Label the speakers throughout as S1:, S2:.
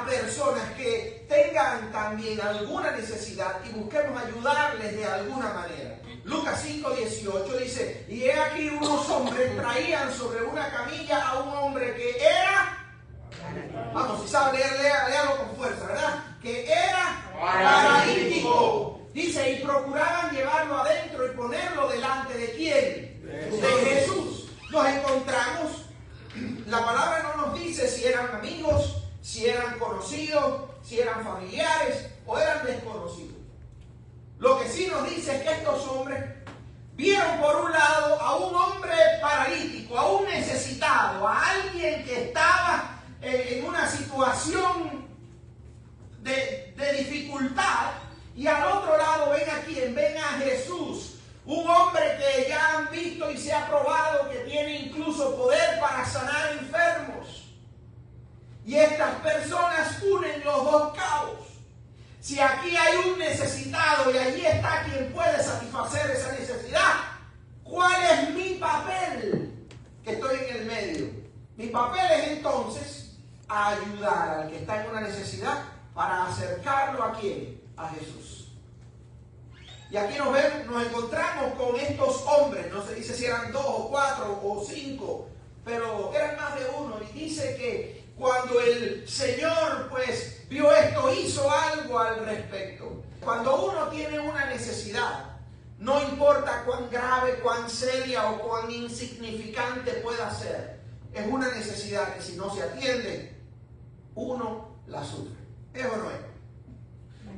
S1: a personas que tengan también alguna necesidad y busquemos ayudarles de alguna manera. Lucas 5:18 dice, y he aquí unos hombres traían sobre una camilla a un hombre que era, vamos, si sabe leer, léalo con fuerza, ¿verdad? Que era paralítico. Dice, y procuraban llevarlo adentro y ponerlo delante de ¿quién? De Jesús. Nos encontramos, la palabra no nos dice si eran amigos, si eran conocidos, si eran familiares o eran desconocidos. Lo que sí nos dice es que estos hombres vieron por un lado a un hombre paralítico, a un necesitado, a alguien que estaba en una situación de dificultad, y al otro lado ven a quién, ven a Jesús, un hombre que ya han visto y se ha probado que tiene incluso poder para sanar enfermos. Y estas personas unen los dos cabos. Si aquí hay un necesitado y allí está quien puede satisfacer esa necesidad, ¿cuál es mi papel que estoy en el medio? Mi papel es entonces ayudar al que está en una necesidad para acercarlo ¿a quién? A Jesús. Y aquí nos encontramos con estos hombres, no se dice si eran 2 o 4 o 5, pero eran más de uno, y dice que cuando el Señor pues vio esto, hizo algo al respecto. Cuando uno tiene una necesidad, no importa cuán grave, cuán seria o cuán insignificante pueda ser, es una necesidad que si no se atiende, uno la sufre. ¿Es o no es?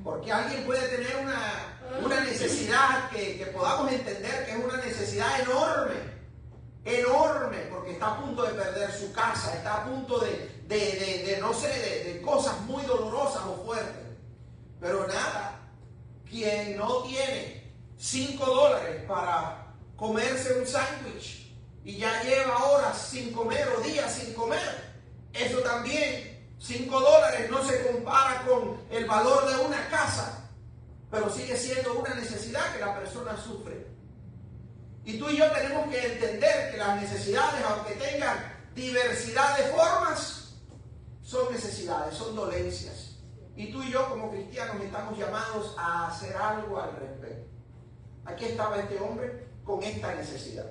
S1: Porque alguien puede tener una necesidad que podamos entender que es una necesidad enorme, porque está a punto de perder su casa, está a punto de cosas muy dolorosas o fuertes. Pero nada, quien no tiene $5 para comerse un sándwich y ya lleva horas sin comer o días sin comer, eso también, $5 no se compara con el valor de una casa, pero sigue siendo una necesidad que la persona sufre. Y tú y yo tenemos que entender que las necesidades, aunque tengan diversidad de formas, son necesidades, son dolencias. Y tú y yo como cristianos estamos llamados a hacer algo al respecto. Aquí estaba este hombre con esta necesidad.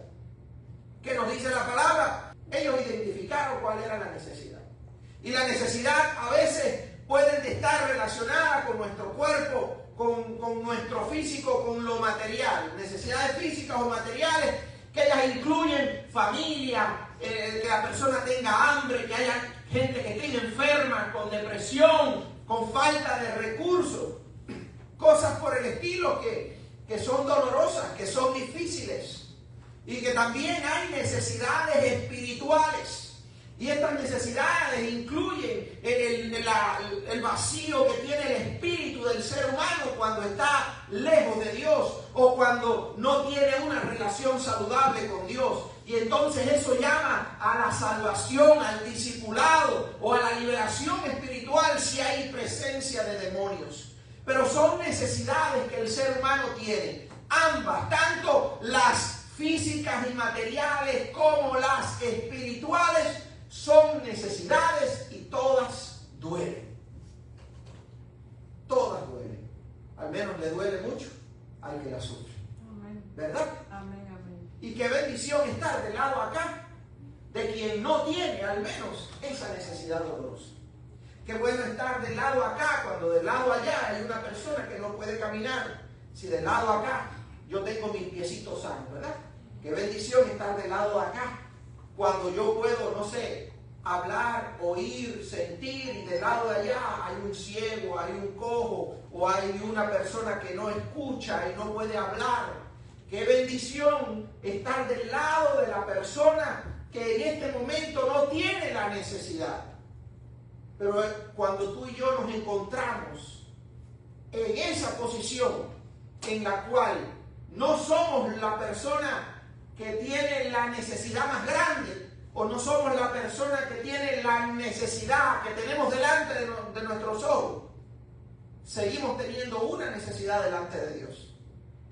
S1: ¿Qué nos dice la palabra? Ellos identificaron cuál era la necesidad. Y la necesidad a veces puede estar relacionada con nuestro cuerpo, con nuestro físico, con lo material. Necesidades físicas o materiales que ellas incluyen familia, que la persona tenga hambre, que haya gente que esté enferma, con depresión, con falta de recursos. Cosas por el estilo que son dolorosas, que son difíciles. Y que también hay necesidades espirituales. Y estas necesidades incluyen el vacío que tiene el espíritu del ser humano cuando está lejos de Dios o cuando no tiene una relación saludable con Dios. Y entonces eso llama a la salvación, al discipulado o a la liberación espiritual si hay presencia de demonios. Pero son necesidades que el ser humano tiene, ambas, tanto las físicas y materiales como las espirituales. Son necesidades y todas duelen. Todas duelen. Al menos le duele mucho al que la sufre. Amén. ¿Verdad?
S2: Amén, amén.
S1: Y qué bendición estar del lado acá de quien no tiene al menos esa necesidad dolorosa. Qué bueno estar del lado acá cuando del lado allá hay una persona que no puede caminar. Si del lado acá yo tengo mis piecitos sanos, ¿verdad? Qué bendición estar del lado acá cuando yo puedo, no sé, hablar, oír, sentir, y del lado de allá hay un ciego, hay un cojo, o hay una persona que no escucha y no puede hablar. Qué bendición estar del lado de la persona que en este momento no tiene la necesidad. Pero cuando tú y yo nos encontramos en esa posición en la cual no somos la persona que tiene la necesidad más grande, o no somos la persona que tiene la necesidad que tenemos delante de nuestros ojos, seguimos teniendo una necesidad delante de Dios,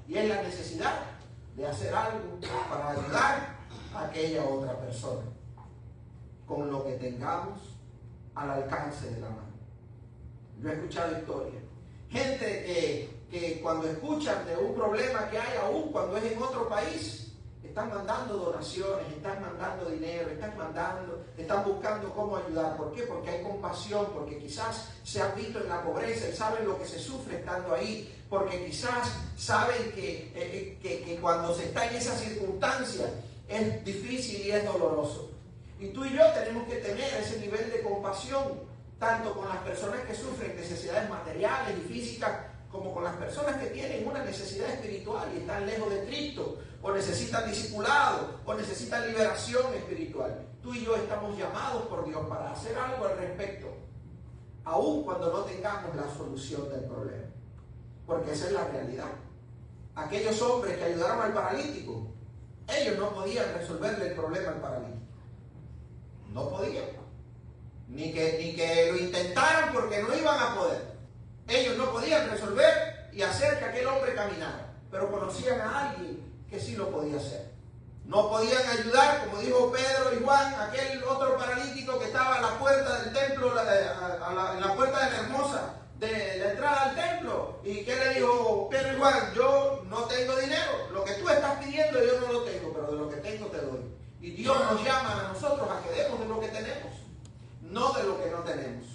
S1: y es la necesidad de hacer algo para ayudar a aquella otra persona con lo que tengamos al alcance de la mano. Yo he escuchado historias. Gente que cuando escuchan de un problema que hay, aún cuando es en otro país, están mandando donaciones, están mandando dinero, están buscando cómo ayudar. ¿Por qué? Porque hay compasión, porque quizás se han visto en la pobreza y saben lo que se sufre estando ahí, porque quizás saben que cuando se está en esas circunstancias es difícil y es doloroso. Y tú y yo tenemos que tener ese nivel de compasión, tanto con las personas que sufren necesidades materiales y físicas, como con las personas que tienen una necesidad espiritual y están lejos de Cristo, o necesitan discipulado, o necesitan liberación espiritual. Tú y yo estamos llamados por Dios para hacer algo al respecto, aun cuando no tengamos la solución del problema, porque esa es la realidad. Aquellos hombres que ayudaron al paralítico, ellos no podían resolverle el problema al paralítico. No podían. Ni que lo intentaran, porque no iban a poder. Ellos no podían resolver y hacer que aquel hombre caminara, pero conocían a alguien que sí lo podía hacer. No podían ayudar, como dijo Pedro y Juan, aquel otro paralítico que estaba a la puerta del templo, en la puerta de la hermosa, de la entrada al templo. ¿Y qué le dijo Pedro y Juan? Yo no tengo dinero, lo que tú estás pidiendo yo no lo tengo, pero de lo que tengo te doy. Y Dios nos llama a nosotros a que demos de lo que tenemos, no de lo que no tenemos.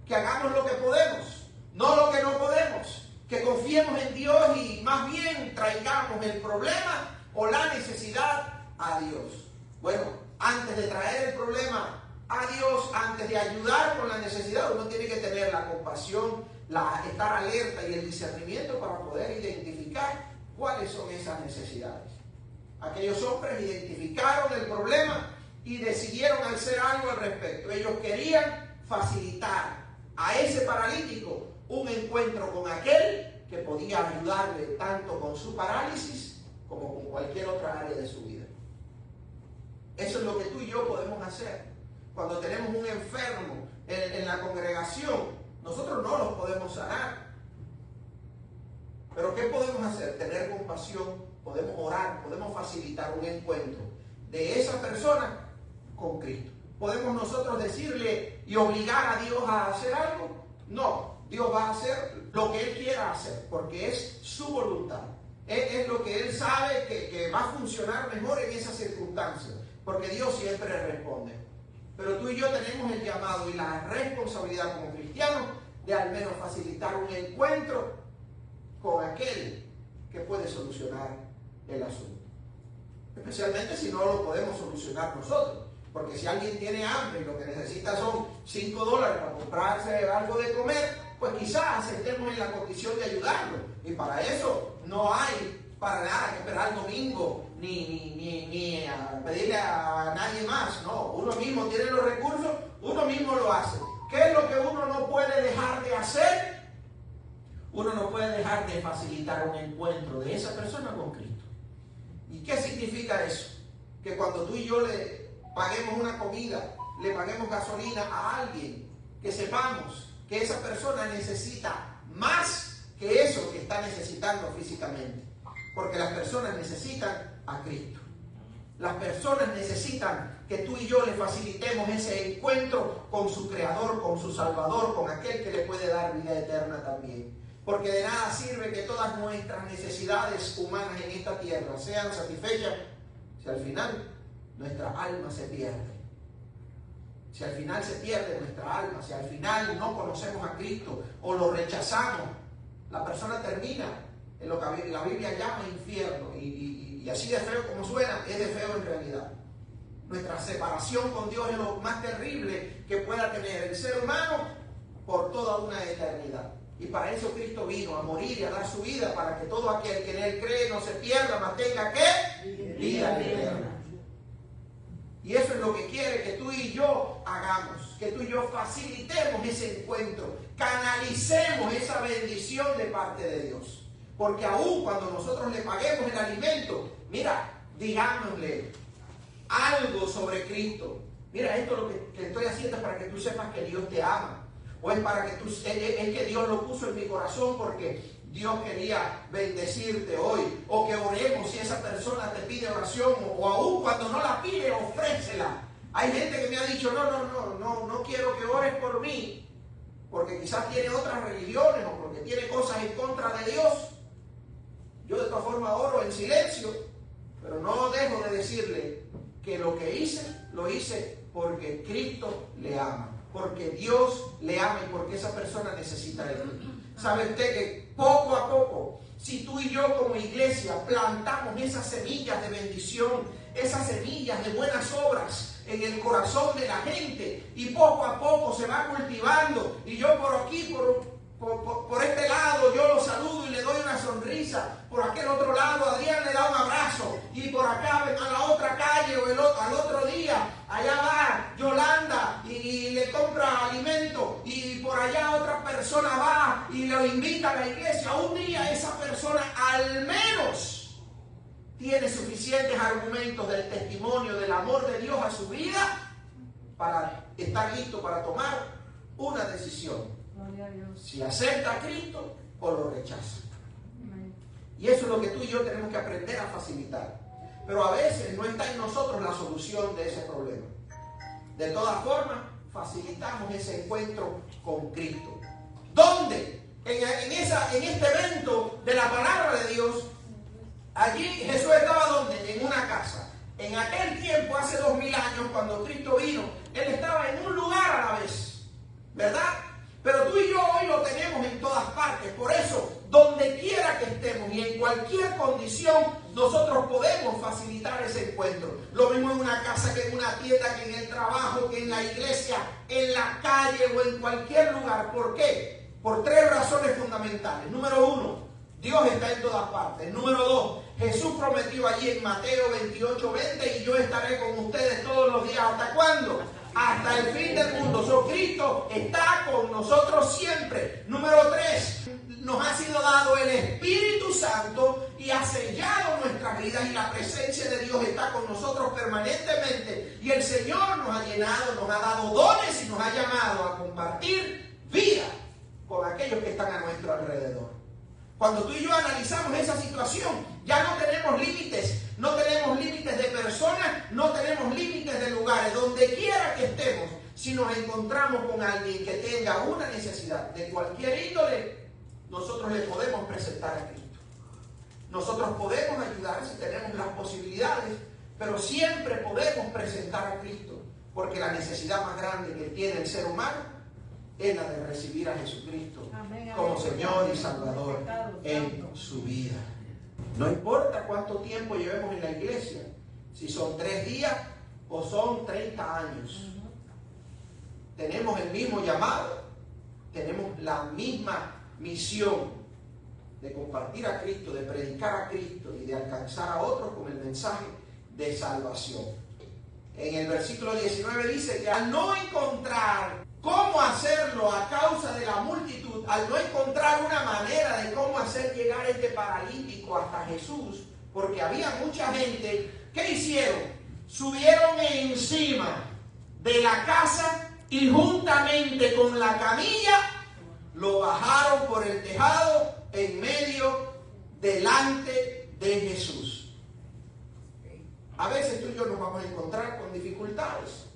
S1: Que hagamos lo que podemos, no lo que no podemos. Que confiemos en Dios y más bien traigamos el problema o la necesidad a Dios. Bueno, antes de traer el problema a Dios, antes de ayudar con la necesidad, uno tiene que tener la compasión, estar alerta y el discernimiento para poder identificar cuáles son esas necesidades. Aquellos hombres identificaron el problema y decidieron hacer algo al respecto. Ellos querían facilitar a ese paralítico un encuentro con aquel que podía ayudarle tanto con su parálisis como con cualquier otra área de su vida. Eso es lo que tú y yo podemos hacer. Cuando tenemos un enfermo en la congregación, nosotros no los podemos sanar. Pero ¿qué podemos hacer? Tener compasión, podemos orar, podemos facilitar un encuentro de esa persona con Cristo. ¿Podemos nosotros decirle y obligar a Dios a hacer algo? No. Dios va a hacer lo que Él quiera hacer, porque es su voluntad. Es lo que Él sabe que va a funcionar mejor en esas circunstancias, porque Dios siempre responde. Pero tú y yo tenemos el llamado y la responsabilidad como cristianos de al menos facilitar un encuentro con aquel que puede solucionar el asunto. Especialmente si no lo podemos solucionar nosotros. Porque si alguien tiene hambre y lo que necesita son $5 para comprarse algo de comer, pues quizás estemos en la condición de ayudarlo. Y para eso no hay para nada que esperar domingo ni a pedirle a nadie más. No, uno mismo tiene los recursos, uno mismo lo hace. ¿Qué es lo que uno no puede dejar de hacer? Uno no puede dejar de facilitar un encuentro de esa persona con Cristo. ¿Y qué significa eso? Que cuando tú y yo le paguemos una comida, le paguemos gasolina a alguien, que sepamos que esa persona necesita más que eso que está necesitando físicamente. Porque las personas necesitan a Cristo. Las personas necesitan que tú y yo le facilitemos ese encuentro con su Creador, con su Salvador, con aquel que le puede dar vida eterna también. Porque de nada sirve que todas nuestras necesidades humanas en esta tierra sean satisfechas si al final nuestra alma se pierde. Si al final se pierde nuestra alma, si al final no conocemos a Cristo o lo rechazamos, la persona termina en lo que la Biblia llama infierno. Y así de feo como suena, es de feo en realidad. Nuestra separación con Dios es lo más terrible que pueda tener el ser humano por toda una eternidad. Y para eso Cristo vino a morir y a dar su vida, para que todo aquel que en Él cree no se pierda, mas tenga ¿qué? Vida eterna. Y eso es lo que quiere que tú y yo hagamos, que tú y yo facilitemos ese encuentro, canalicemos esa bendición de parte de Dios. Porque aún cuando nosotros le paguemos el alimento, mira, digámosle algo sobre Cristo. Mira, esto lo que estoy haciendo es para que tú sepas que Dios te ama. O es para que es que Dios lo puso en mi corazón porque Dios quería bendecirte hoy. O que oremos si esa persona te pide oración. O aún cuando no la pide, ofrécela. Hay gente que me ha dicho, no quiero que ores por mí. porque quizás tiene otras religiones o porque tiene cosas en contra de Dios. Yo de todas formas oro en silencio, pero no dejo de decirle que lo que hice, lo hice porque Cristo le ama, porque Dios le ama y porque esa persona necesita de Cristo. ¿Sabe usted que poco a poco, si tú y yo como iglesia plantamos esas semillas de bendición, esas semillas de buenas obras en el corazón de la gente, y poco a poco se va cultivando, y yo por aquí, por este lado, yo lo saludo y le doy una sonrisa, por aquel otro lado Adrián le da un abrazo, y por acá a la otra calle o al otro día, allá va Yolanda y le compra alimento, y por allá otra persona va y lo invita a la iglesia. Un día esa persona al menos tiene suficientes argumentos del testimonio del amor de Dios a su vida para estar listo para tomar una decisión. Si acepta a Cristo o lo rechaza. Y eso es lo que tú y yo tenemos que aprender a facilitar. Pero a veces no está en nosotros la solución de ese problema. De todas formas, facilitamos ese encuentro con Cristo. ¿Dónde? En este evento de la palabra de Dios, allí Jesús estaba ¿dónde? En una casa. En aquel tiempo, hace 2000 años, cuando Cristo vino, Él estaba en un lugar a la vez, ¿verdad? Pero tú y yo hoy lo tenemos en todas partes. Por eso, donde quiera que estemos y en cualquier condición, nosotros podemos facilitar ese encuentro. Lo mismo en una casa, que en una tienda, que en el trabajo, que en la iglesia, en la calle o en cualquier lugar. ¿Por qué? Por 3 razones fundamentales. Número 1, Dios está en todas partes. Número 2, Jesús prometió allí en Mateo 28:20, y yo estaré con ustedes todos los días. ¿Hasta cuándo? Hasta el fin del mundo. Cristo está con nosotros siempre. Número 3, nos ha sido dado el Espíritu Santo y ha sellado nuestras vidas, y la presencia de Dios está con nosotros permanentemente. Y el Señor nos ha llenado, nos ha dado dones y nos ha llamado a compartir vida con aquellos que están a nuestro alrededor. Cuando tú y yo analizamos esa situación, ya no tenemos límites. No tenemos límites de personas, no tenemos límites de lugares. Donde quiera que estemos, si nos encontramos con alguien que tenga una necesidad de cualquier índole, nosotros le podemos presentar a Cristo. Nosotros podemos ayudar si tenemos las posibilidades, pero siempre podemos presentar a Cristo, porque la necesidad más grande que tiene el ser humano es la de recibir a Jesucristo como Señor y Salvador en su vida. No importa cuánto tiempo llevemos en la iglesia, si son 3 días o son 30 años. Tenemos el mismo llamado, tenemos la misma misión de compartir a Cristo, de predicar a Cristo y de alcanzar a otros con el mensaje de salvación. En el versículo 19 dice que al no encontrar cómo hacerlo a causa de la multitud, al no encontrar una manera de cómo hacer llegar a este paralítico hasta Jesús, porque había mucha gente, ¿qué hicieron? Subieron encima de la casa y juntamente con la camilla lo bajaron por el tejado en medio delante de Jesús. A veces tú y yo nos vamos a encontrar con dificultades,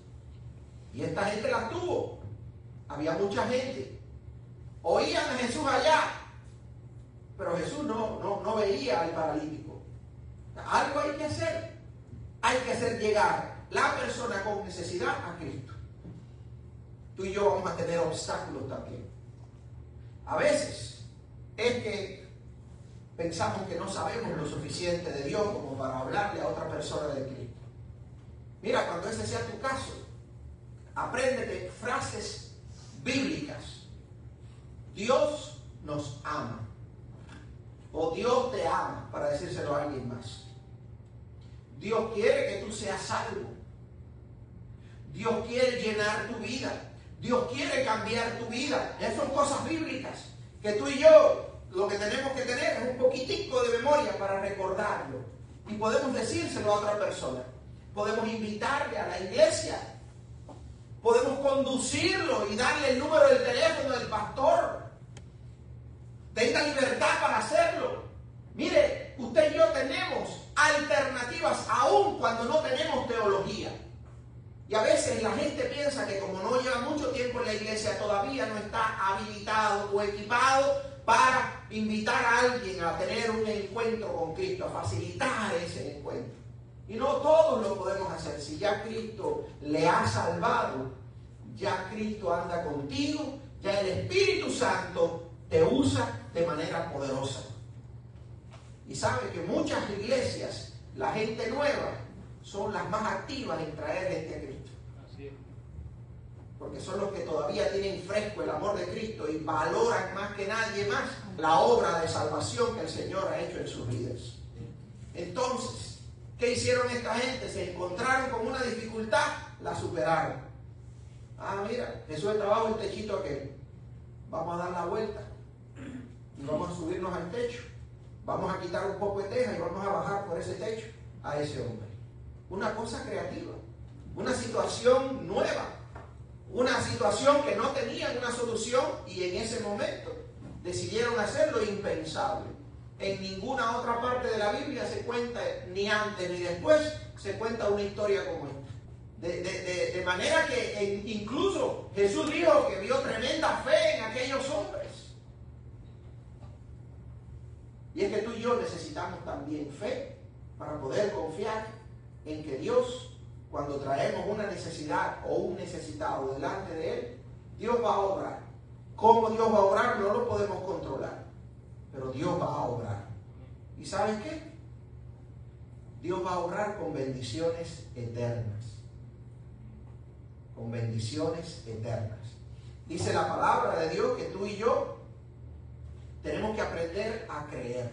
S1: y esta gente las tuvo. Había mucha gente, oían a Jesús allá, pero Jesús no veía al paralítico. Algo hay que hacer llegar la persona con necesidad a Cristo. Tú y yo vamos a tener obstáculos también. A veces es que pensamos que no sabemos lo suficiente de Dios como para hablarle a otra persona de Cristo. Mira, cuando ese sea tu caso, apréndete frases bíblicas. Dios nos ama, o Dios te ama, para decírselo a alguien más. Dios quiere que tú seas salvo. Dios quiere llenar tu vida. Dios quiere cambiar tu vida. Esas son cosas bíblicas que tú y yo lo que tenemos que tener es un poquitico de memoria para recordarlo, y podemos decírselo a otra persona. Podemos invitarle a la iglesia, podemos conducirlo y darle el número del teléfono del pastor. Tenga libertad para hacerlo. Mire, usted y yo tenemos alternativas aún cuando no tenemos teología. Y a veces la gente piensa que como no lleva mucho tiempo en la iglesia, todavía no está habilitado o equipado para invitar a alguien a tener un encuentro con Cristo, a facilitar ese encuentro. Y no todos lo podemos hacer. Si ya Cristo le ha salvado, ya Cristo anda contigo, ya el Espíritu Santo te usa de manera poderosa. Y sabe que muchas iglesias, la gente nueva, son las más activas en traer gente a Cristo. Así es. Porque son los que todavía tienen fresco el amor de Cristo y valoran más que nadie más la obra de salvación que el Señor ha hecho en sus vidas. Entonces, ¿qué hicieron esta gente? Se encontraron con una dificultad, la superaron. Ah, mira, Jesús está abajo el techito aquel. Vamos a dar la vuelta y vamos a subirnos al techo. Vamos a quitar un poco de teja y vamos a bajar por ese techo a ese hombre. Una cosa creativa, una situación nueva, una situación que no tenían una solución y en ese momento decidieron hacer lo impensable. En ninguna otra parte de la Biblia se cuenta, ni antes ni después, se cuenta una historia como esta. De manera que incluso Jesús dijo que vio tremenda fe en aquellos hombres. Y es que tú y yo necesitamos también fe para poder confiar en que Dios, cuando traemos una necesidad o un necesitado delante de Él, Dios va a obrar. ¿Cómo Dios va a obrar? No lo podemos controlar, pero Dios va a obrar. ¿Y sabes qué? Dios va a obrar con bendiciones eternas. Con bendiciones eternas. Dice la palabra de Dios que tú y yo tenemos que aprender a creer,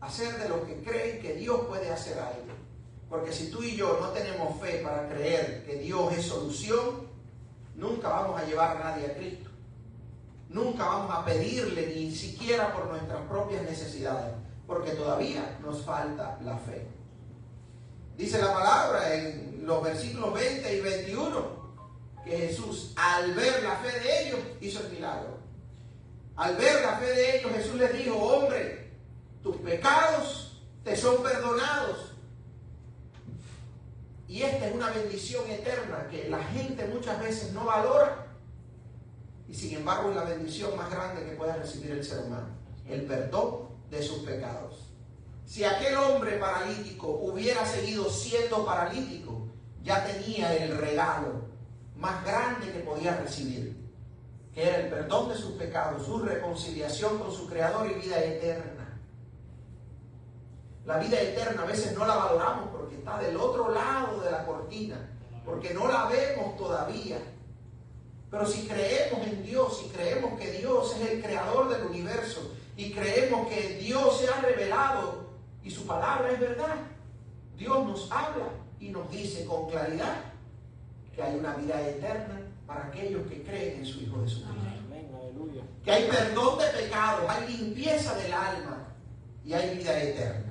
S1: a ser de los que creen que Dios puede hacer algo. Porque si tú y yo no tenemos fe para creer que Dios es solución, nunca vamos a llevar a nadie a Cristo. Nunca vamos a pedirle ni siquiera por nuestras propias necesidades, porque todavía nos falta la fe. Dice la palabra en los versículos 20 y 21 que Jesús, al ver la fe de ellos, hizo el milagro. Al ver la fe de ellos, Jesús les dijo: hombre, tus pecados te son perdonados. Y esta es una bendición eterna que la gente muchas veces no valora. Y sin embargo es la bendición más grande que puede recibir el ser humano. El perdón de sus pecados. Si aquel hombre paralítico hubiera seguido siendo paralítico, ya tenía el regalo más grande que podía recibir, que era el perdón de sus pecados, su reconciliación con su Creador y vida eterna. La vida eterna a veces no la valoramos porque está del otro lado de la cortina, porque no la vemos todavía. Pero si creemos en Dios, si creemos que Dios es el Creador del universo y creemos que Dios se ha revelado y su palabra es verdad, Dios nos habla y nos dice con claridad que hay una vida eterna para aquellos que creen en su Hijo Jesucristo. Que hay perdón de pecados, hay limpieza del alma y hay vida eterna.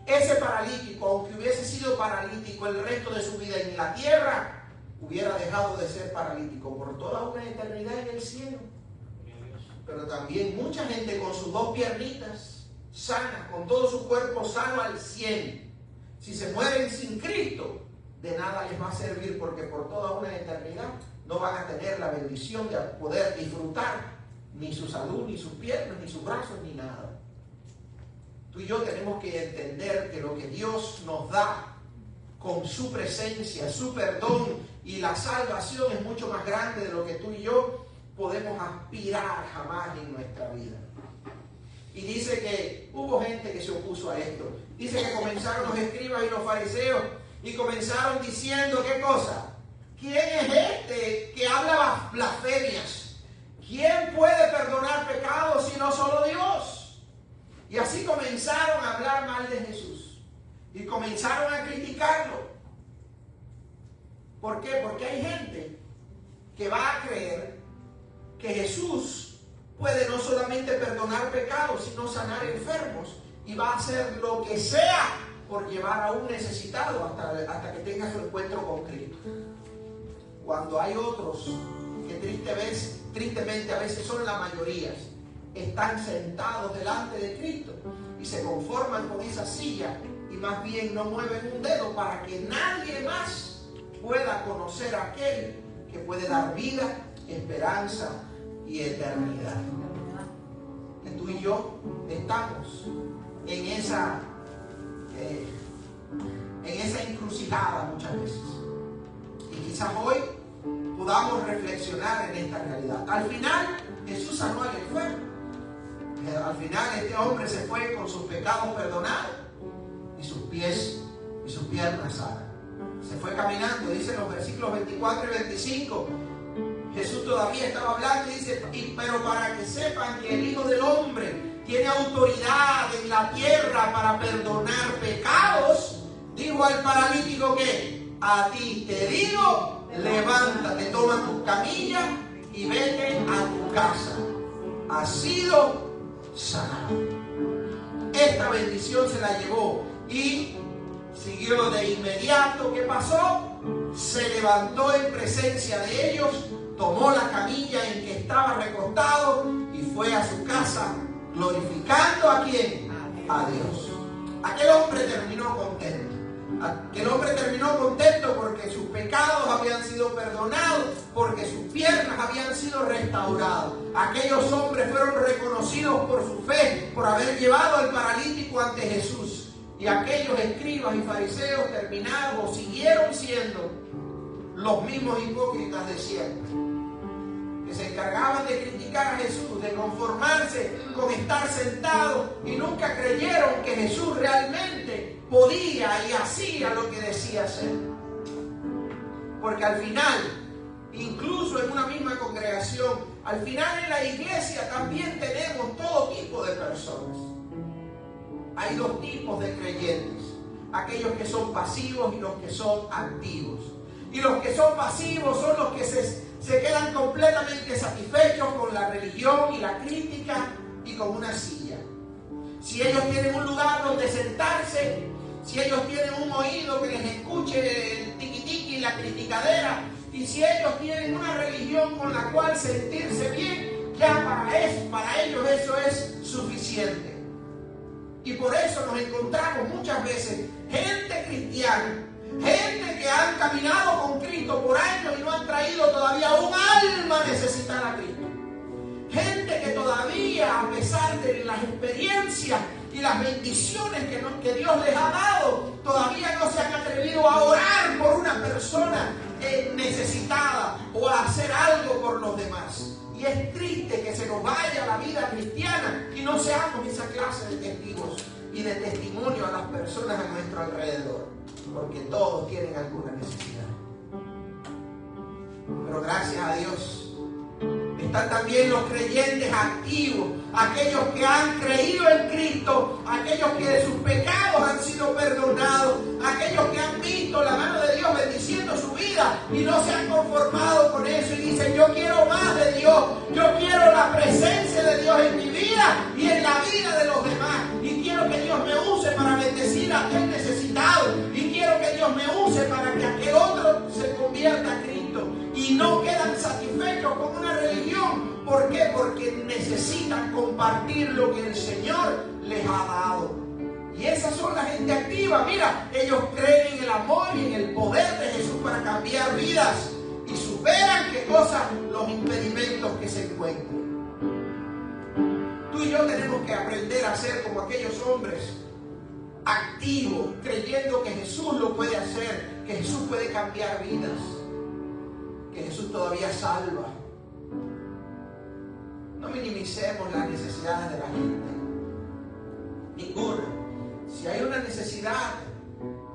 S1: Ese paralítico, aunque hubiese sido paralítico el resto de su vida en la tierra, hubiera dejado de ser paralítico por toda una eternidad en el cielo. Pero también mucha gente con sus dos piernitas sanas, con todo su cuerpo sano al 100, si se mueren sin Cristo, de nada les va a servir, porque por toda una eternidad no van a tener la bendición de poder disfrutar ni su salud, ni sus piernas, ni sus brazos, ni nada. Tú y yo tenemos que entender que lo que Dios nos da con su presencia, su perdón y la salvación es mucho más grande de lo que tú y yo podemos aspirar jamás en nuestra vida. Y dice que hubo gente que se opuso a esto. Dice que comenzaron los escribas y los fariseos y comenzaron diciendo, ¿qué cosa? ¿Quién es este que habla blasfemias? ¿Quién puede perdonar pecados si no solo Dios? Y así comenzaron a hablar mal de Jesús. Y comenzaron a criticarlo. ¿Por qué? Porque hay gente que va a creer que Jesús puede no solamente perdonar pecados, sino sanar enfermos. Y va a hacer lo que sea por llevar a un necesitado hasta que tenga su encuentro con Cristo. Cuando hay otros que tristemente a veces son la mayoría, están sentados delante de Cristo y se conforman con esa silla y más bien no mueven un dedo para que nadie más pueda conocer a aquel que puede dar vida, esperanza y eternidad. Que tú y yo estamos en esa encrucijada muchas veces. Y quizás hoy podamos reflexionar en esta realidad. Al final, Jesús sanó al enfermo. Al final, este hombre se fue con sus pecados perdonados y sus pies y sus piernas sanas. Se fue caminando, dice los versículos 24 y 25. Jesús todavía estaba hablando y dice, pero para que sepan que el Hijo del Hombre tiene autoridad en la tierra para perdonar pecados, dijo al paralítico que a ti te digo, levántate, toma tu camilla y vete a tu casa. Has sido sanado. Esta bendición se la llevó y siguió de inmediato. ¿Qué pasó? Se levantó en presencia de ellos, tomó la camilla en que estaba recostado y fue a su casa glorificando ¿a quién? A Dios. Aquel hombre terminó contento. Aquel hombre terminó contento porque sus pecados habían sido perdonados, porque sus piernas habían sido restauradas. Aquellos hombres fueron reconocidos por su fe, por haber llevado al paralítico ante Jesús. Y aquellos escribas y fariseos terminaron o siguieron siendo los mismos hipócritas de siempre, que se encargaban de criticar a Jesús, de conformarse con estar sentados y nunca creyeron que Jesús realmente podía y hacía lo que decía hacer. Porque al final, incluso en una misma congregación, al final en la iglesia también tenemos todo tipo de personas. Hay dos tipos de creyentes, aquellos que son pasivos y los que son activos. Y los que son pasivos son los que se quedan completamente satisfechos con la religión y la crítica y con una silla. Si ellos tienen un lugar donde sentarse, si ellos tienen un oído que les escuche el tiqui-tiqui y la criticadera, y si ellos tienen una religión con la cual sentirse bien, ya para ellos eso es suficiente. Y por eso nos encontramos muchas veces gente cristiana, gente que han caminado con Cristo por años y no han traído todavía un alma necesitada a Cristo. Gente que todavía, a pesar de las experiencias y las bendiciones que Dios les ha dado, todavía no se han atrevido a orar por una persona necesitada o a hacer algo por los demás. Y es triste que se nos vaya la vida cristiana y no seamos esa clase de testigos y de testimonio a las personas a nuestro alrededor, porque todos tienen alguna necesidad. Pero gracias a Dios están también los creyentes activos, aquellos que han creído en Cristo, aquellos que de sus pecados han sido perdonados, aquellos que han visto la mano de Dios bendiciendo su vida y no se han conformado con eso y dicen: yo quiero más de Dios, yo quiero la presencia de Dios en mi vida y en la vida de los demás, y quiero que Dios me use para bendecir a aquel necesitado, y quiero que Dios me use para que aquel otro se convierta a Cristo, y no quedan satisfechos con una religión. ¿Por qué? Porque necesitan compartir lo que el Señor les ha dado. Y esas son la gente activa. Mira, ellos creen en el amor y en el poder de Jesús para cambiar vidas y superan qué cosas, los impedimentos que se encuentran. Tú y yo tenemos que aprender a ser como aquellos hombres activos, creyendo que Jesús lo puede hacer, que Jesús puede cambiar vidas, que Jesús todavía salva. No minimicemos las necesidades de la gente, ninguna. Si hay una necesidad,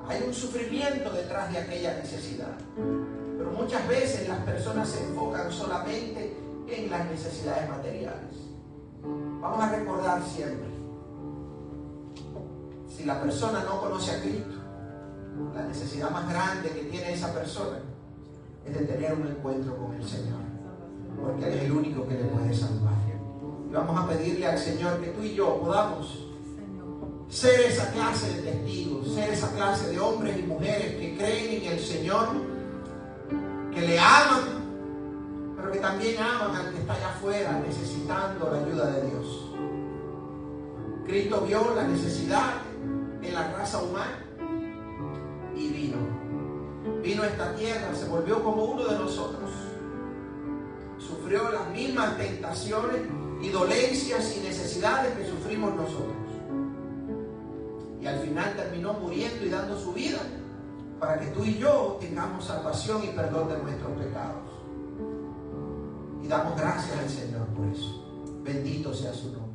S1: hay un sufrimiento detrás de aquella necesidad. Pero muchas veces las personas se enfocan solamente en las necesidades materiales. Vamos a recordar siempre, si la persona no conoce a Cristo, la necesidad más grande que tiene esa persona es de tener un encuentro con el Señor, porque Él es el único que le puede salvar. Y vamos a pedirle al Señor que tú y yo podamos ser esa clase de testigos, ser esa clase de hombres y mujeres que creen en el Señor, que le aman, pero que también aman al que está allá afuera necesitando la ayuda de Dios. Cristo vio la necesidad en la raza humana y vino vino a esta tierra, se volvió como uno de nosotros. Sufrió las mismas tentaciones y dolencias y necesidades que sufrimos nosotros. Y al final terminó muriendo y dando su vida para que tú y yo tengamos salvación y perdón de nuestros pecados. Y damos gracias al Señor por eso. Bendito sea su nombre.